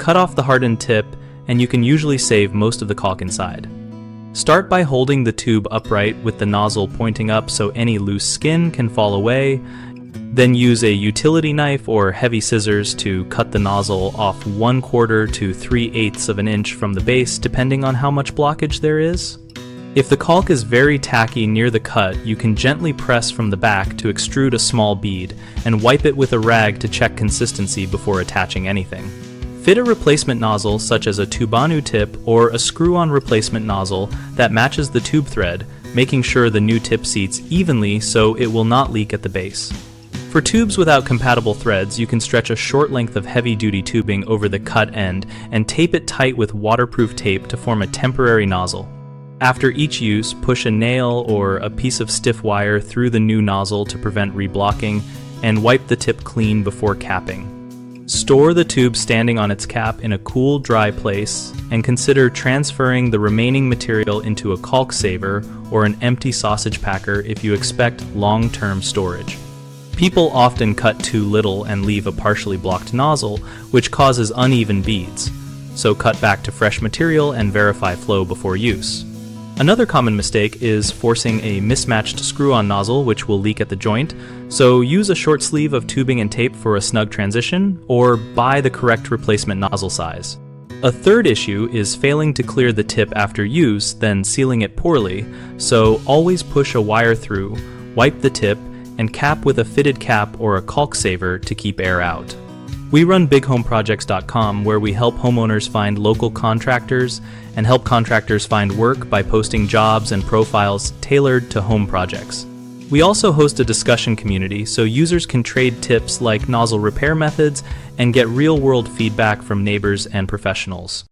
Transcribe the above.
cut off the hardened tip, and you can usually save most of the caulk inside. Start by holding the tube upright with the nozzle pointing up so any loose skin can fall away. Then use a utility knife or heavy scissors to cut the nozzle off 1/4 to 3/8 of an inch from the base, depending on how much blockage there is. If the caulk is very tacky near the cut, you can gently press from the back to extrude a small bead and wipe it with a rag to check consistency before attaching anything. Fit a replacement nozzle such as a Tubanu tip or a screw-on replacement nozzle that matches the tube thread, making sure the new tip seats evenly so it will not leak at the base. For tubes without compatible threads, you can stretch a short length of heavy-duty tubing over the cut end and tape it tight with waterproof tape to form a temporary nozzle. After each use, push a nail or a piece of stiff wire through the new nozzle to prevent reblocking, and wipe the tip clean before capping. Store the tube standing on its cap in a cool, dry place, and consider transferring the remaining material into a caulk saver or an empty sausage packer if you expect long-term storage. People often cut too little and leave a partially blocked nozzle, which causes uneven beads, so cut back to fresh material and verify flow before use. Another common mistake is forcing a mismatched screw-on nozzle, which will leak at the joint, so use a short sleeve of tubing and tape for a snug transition, or buy the correct replacement nozzle size. A third issue is failing to clear the tip after use, then sealing it poorly, so always push a wire through, wipe the tip, and cap with a fitted cap or a caulk saver to keep air out. We run bighomeprojects.com, where we help homeowners find local contractors and help contractors find work by posting jobs and profiles tailored to home projects. We also host a discussion community so users can trade tips like nozzle repair methods and get real-world feedback from neighbors and professionals.